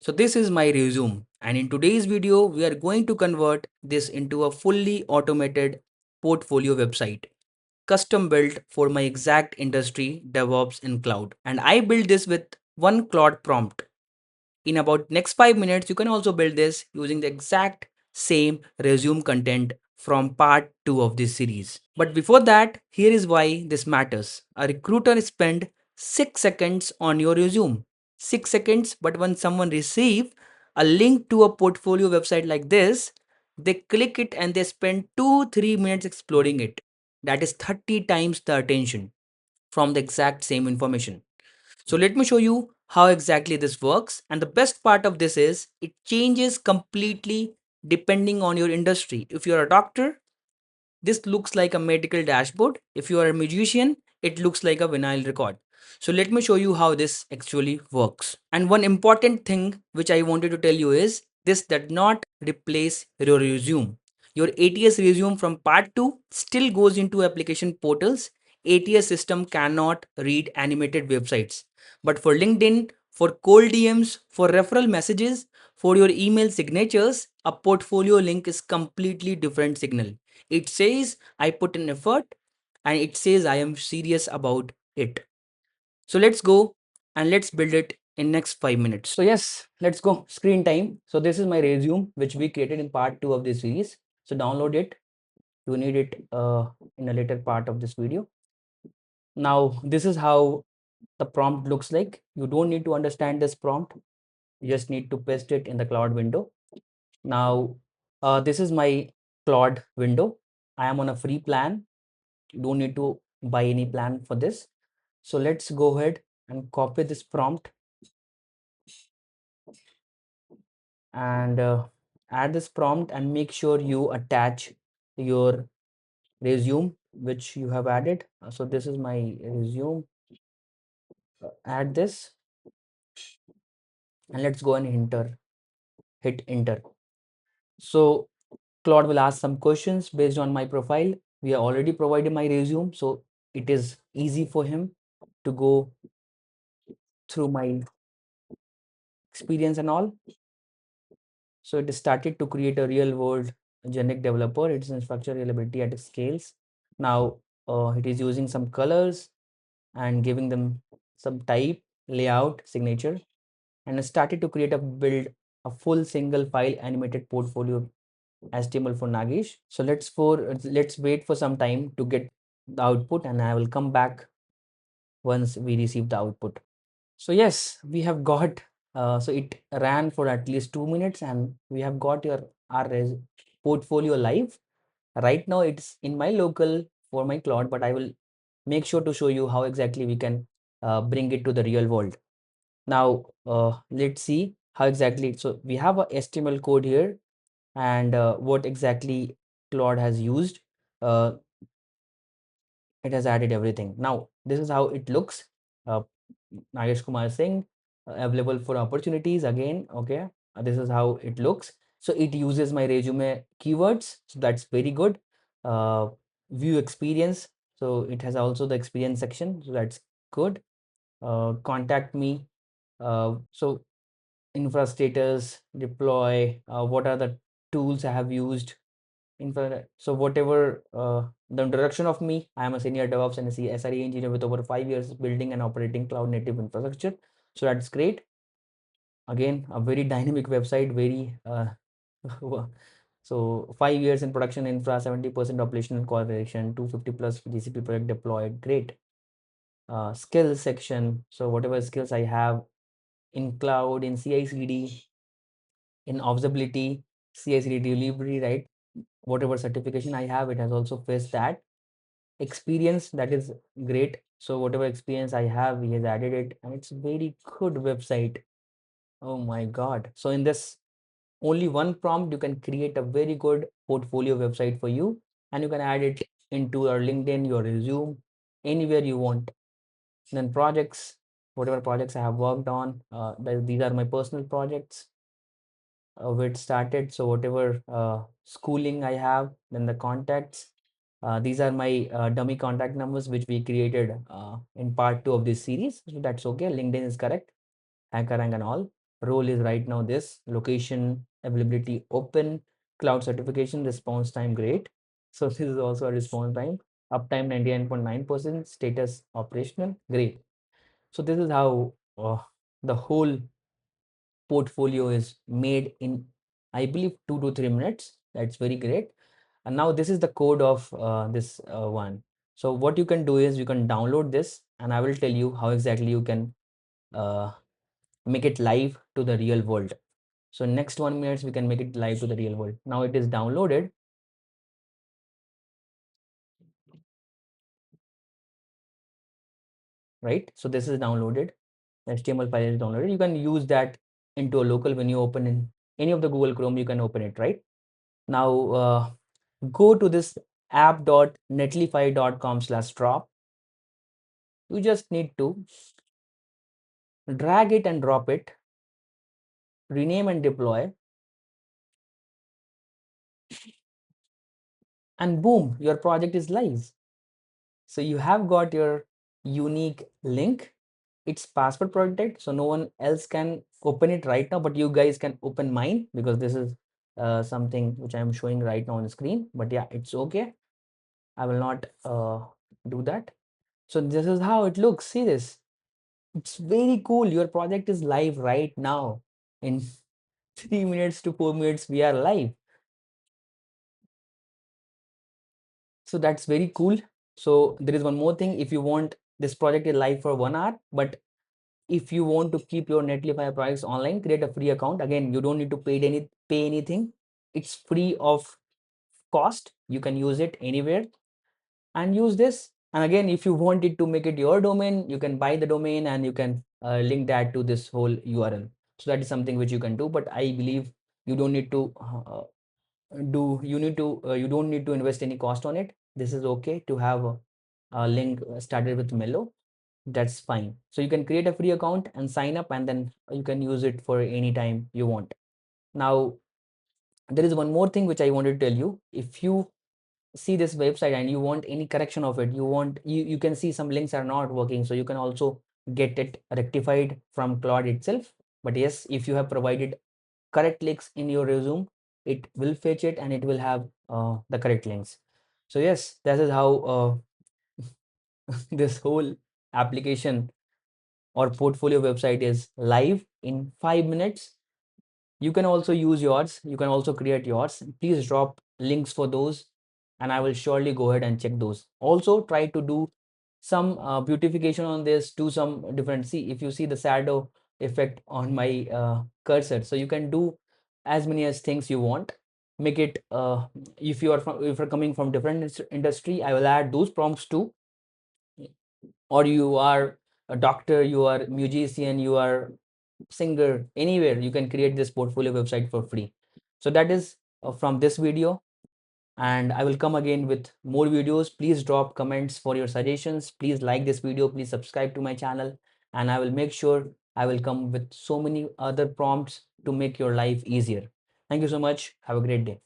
So this is my resume, and in today's video we are going to convert this into a fully automated portfolio website, custom built for my exact industry, DevOps and cloud. And I built this with one Claude prompt. In about next 5 minutes you can also build this using the exact same resume content from part 2 of this series. But before that, here is why this matters. A recruiter spend 6 seconds on your resume. 6 seconds, but when someone receive a link to a portfolio website like this, they click it and they spend 2-3 minutes exploring it. That is 30 times the attention from the exact same information. So let me show you how exactly this works. And the best part of this is it changes completely depending on your industry. If you're a doctor, this looks like a medical dashboard. If you are a musician, it looks like a vinyl record. So let me show you how this actually works. And one important thing which I wanted to tell you is this does not replace your resume. Your ATS resume from part 2 still goes into application portals. ATS system cannot read animated websites. But for LinkedIn, for cold DMs, for referral messages, for your email signatures, a portfolio link is completely different signal. It says I put in effort and it says I am serious about it. So let's go and let's build it in next 5 minutes. So yes, let's go. Screen time. So this is my resume which we created in part 2 of this series. So download it. You need it in a later part of this video. Now this is how the prompt looks like. You don't need to understand this prompt. You just need to paste it in the Claude window. Now this is my Claude window. I am on a free plan. You don't need to buy any plan for this. So let's go ahead and copy this prompt and add this prompt and make sure you attach your resume which you have added. So this is my resume. Add this and let's go and hit enter. So Claude will ask some questions based on my profile. We are already provided my resume, so it is easy for him to go through my experience and all. So it started to create a real world generic developer. It's in structure reliability at scales. Now it is using some colors and giving them some type, layout, signature, and it started to create a build a full single file animated portfolio HTML for Nagesh. So let's wait for some time to get the output, and I will come back once we receive the output. So yes, we have got so it ran for at least 2 minutes and we have got our portfolio live. Right now it's in my local for my Claude, but I will make sure to show you how exactly we can bring it to the real world. Now let's see how exactly. So we have a HTML code here and what exactly Claude has used. Uh, it has added everything. Now this is how it looks. uh, Nagesh Kumar Singh, available for opportunities again. Okay, this is how it looks. So it uses my resume keywords, so that's very good. View experience, so it has also the experience section, so that's good. Contact me, so infra status, deploy, what are the tools I have used, so whatever the introduction of me, I am a senior DevOps and a SRE engineer with over 5 years building and operating cloud native infrastructure. So that's great. Again, a very dynamic website, very so 5 years in production infra, 70% operational correlation, 250 plus GCP project deployed. Great. Skills section. So whatever skills I have in cloud, in CI/CD, in observability, CI/CD delivery, right? Whatever certification I have, it has also faced that. Experience, that is great. So whatever experience I have, he has added it and it's very good website. Oh my god. So in this only one prompt, you can create a very good portfolio website for you, and you can add it into your LinkedIn, your resume, anywhere you want. Then projects, whatever projects I have worked on, these are my personal projects where it started. So whatever schooling I have, then the contacts. These are my dummy contact numbers which we created in part 2 of this series. So that's okay. LinkedIn is correct. Anchor rank and all. role is right now this: location, availability, open, cloud certification, response time great. So this is also a response time, uptime 99.9%, status operational great. So this is how the whole portfolio is made in, I believe, 2 to 3 minutes. That's very great. And now this is the code of this one. So what you can do is you can download this, and I will tell you how exactly you can uh, make it live to the real world. So next 1 minute we can make it live to the real world. Now it is downloaded, right? So this is downloaded. The HTML file is downloaded. You can use that into a local when you open in any of the Google Chrome. You can open it, right? Now go to this app.netlify.com/drop. You just need to drag it and drop it, rename and deploy, and boom, your project is live. So you have got your unique link. It's password protected, so no one else can open it right now, but you guys can open mine because this is something which I'm showing right now on the screen. But yeah, it's okay. I will not do that. So this is how it looks. See this? It's very cool. Your project is live right now. In 3 minutes to 4 minutes, we are live. So that's very cool. So there is one more thing. If you want this project is live for 1 hour, but if you want to keep your Netlify projects online, create a free account. Again, you don't need to pay anything. It's free of cost. You can use it anywhere and use this. And again, if you wanted to make it your domain, you can buy the domain and you can link that to this whole URL. So that is something which you can do. But I believe you don't need to you don't need to invest any cost on it. This is okay to have a link started with Mello. That's fine. So you can create a free account and sign up, and then you can use it for any time you want. Now there is one more thing which I wanted to tell you. If you see this website and you want any correction of it, you can see some links are not working, so you can also get it rectified from Claude itself. But yes, if you have provided correct links in your resume, it will fetch it and it will have the correct links. So yes, that is how this whole application or portfolio website is live in 5 minutes. You can also use yours. You can also create yours. Please drop links for those, and I will surely go ahead and check those. Also, try to do some beautification on this. Do some different. See, if you see the shadow effect on my cursor, so you can do as many as things you want. Make it if you're coming from different industry, I will add those prompts too. Or you are a doctor, you are musician, you are singer, anywhere you can create this portfolio website for free. So that is from this video, and I will come again with more videos. Please drop comments for your suggestions. Please like this video, please subscribe to my channel, and I will make sure I will come with so many other prompts to make your life easier. Thank you so much. Have a great day.